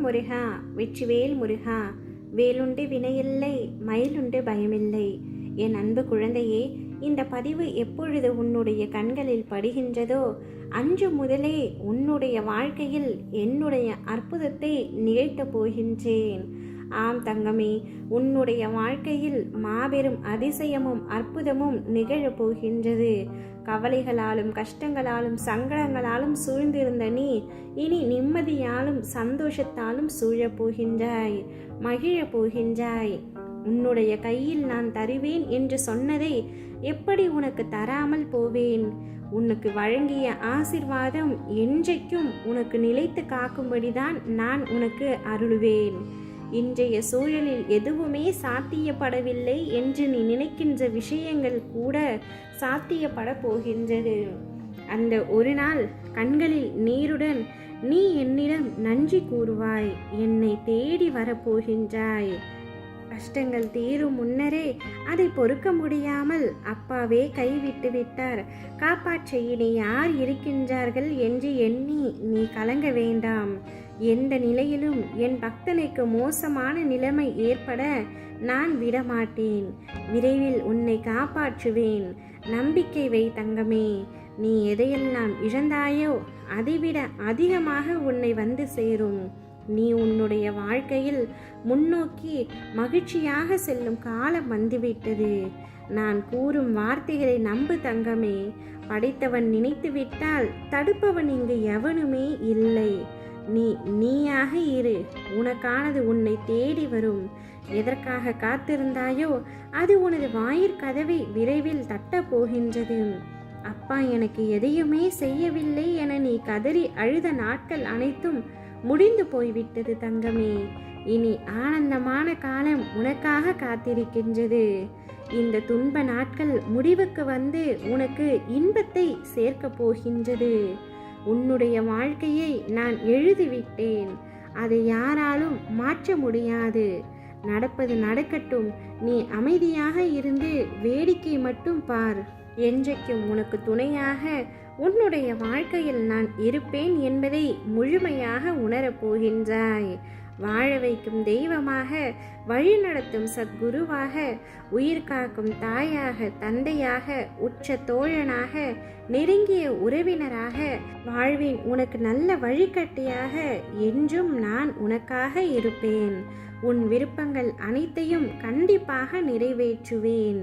முருகா வெற்றிவேல் முருகா, வேலுண்டு வினையில்லை மயிலுண்டு பயமில்லை. என் அன்பு குழந்தையே, இந்த பதிவு எப்பொழுது உன்னுடைய கண்களில் படுகின்றதோ அன்று முதலே உன்னுடைய வாழ்க்கையில் என்னுடைய அற்புதத்தை நிகழ்த்தப் போகின்றேன். ஆம் தங்கமே, உன்னுடைய வாழ்க்கையில் மாபெரும் அதிசயமும் அற்புதமும் நிகழப் போகின்றது. கவலைகளாலும் கஷ்டங்களாலும் சங்கடங்களாலும் சூழ்ந்திருந்த நீ இனி நிம்மதியாலும் சந்தோஷத்தாலும் சூழப் போகின்றாய், மகிழப் போகின்றாய். உன்னுடைய கையில் நான் தருவேன் என்று சொன்னதை எப்படி உனக்கு தராமல் போவேன்? உனக்கு வழங்கிய ஆசிர்வாதம் என்றைக்கும் உனக்கு நிலைத்து காக்கும்படிதான் நான் உனக்கு அருள்வேன். இன்றைய சூழலில் எதுவுமே சாத்தியப்படவில்லை என்று நீ நினைக்கின்ற விஷயங்கள் கூட சாத்தியப்பட போகின்றது. அந்த ஒரு நாள் கண்களில் நீருடன் நீ என்னிடம் நன்றி கூறுவாய், என்னை தேடி வரப்போகின்றாய். கஷ்டங்கள் தீரும் முன்னரே அதை பொறுக்க முடியாமல் அப்பாவே கைவிட்டு விட்டார், காப்பாற்ற இனி யார் இருக்கின்றார்கள் என்று எண்ணி நீ கலங்க வேண்டாம். எந்த நிலையிலும் என் பக்தனுக்கு மோசமான நிலைமை ஏற்பட நான் விடமாட்டேன். விரைவில் உன்னை காப்பாற்றுவேன். நம்பிக்கை வை தங்கமே. நீ எதையெல்லாம் இழந்தாயோ அதைவிட அதிகமாக உன்னை வந்து சேரும். நீ உன்னுடைய வாழ்க்கையில் முன்னோக்கி மகிழ்ச்சியாக செல்லும் காலம் வந்துவிட்டது. நான் கூறும் வார்த்தைகளை நம்பு தங்கமே. படைத்தவன் நினைத்து விட்டால் தடுப்பவன் இங்கு எவனுமே இல்லை. நீயாக இரு, உனக்கானது உன்னை தேடி வரும். எதற்காக காத்திருந்தாயோ அது உனது வாயிற்கதவை விரைவில் தட்டப் போகின்றது. அப்பா எனக்கு எதையுமே செய்யவில்லை என நீ கதறி அழுத நாட்கள் அனைத்தும் முடிந்து போய்விட்டது தங்கமே. இனி ஆனந்தமான காலம் உனக்காக காத்திருக்கின்றது. இந்த துன்ப நாட்கள் முடிவுக்கு வந்து உனக்கு இன்பத்தை சேர்க்கப் போகின்றது. உன்னுடைய வாழ்க்கையை நான் எழுதிவிட்டேன். அதை யாராலும் மாற்ற முடியாது. நடப்பது நடக்கட்டும். நீ அமைதியாக இருந்து வேடிக்கை மட்டும் பார். என்றைக்கும் உனக்கு துணையாக உன்னுடைய வாழ்க்கையில் நான் இருப்பேன் என்பதை முழுமையாக உணரப் போகின்றாய். வாழ வைக்கும் தெய்வமாக, வழிநடத்தும் சத்குருவாக, உயிர் காக்கும் தாயாக, தந்தையாக, உற்ற தோழனாக, நெருங்கிய உறவினராக, வாழ்வின் உனக்கு நல்ல வழிகாட்டியாக என்றும் நான் உனக்காக இருப்பேன். உன் விருப்பங்கள் அனைத்தையும் கண்டிப்பாக நிறைவேற்றுவேன்.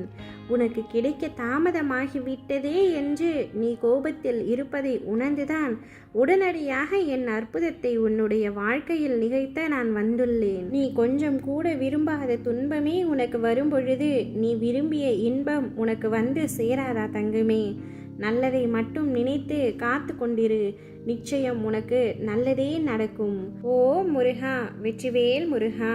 உனக்கு கிடைக்க தாமதமாகிவிட்டதே என்று நீ கோபத்தில் இருப்பதை உணர்ந்துதான் உடனடியாக என் அற்புதத்தை உன்னுடைய வாழ்க்கையில் நிகழ்த்த நான் வந்துள்ளேன். நீ கொஞ்சம் கூட விரும்பாத துன்பமே உனக்கு வரும் பொழுது நீ விரும்பிய இன்பம் உனக்கு வந்து சேராதா தங்கமே? நல்லதை மட்டும் நினைத்து காத்து கொண்டிரு. நிச்சயம் உனக்கு நல்லதே நடக்கும். ஓ முருகா, வெற்றிவேல் முருகா.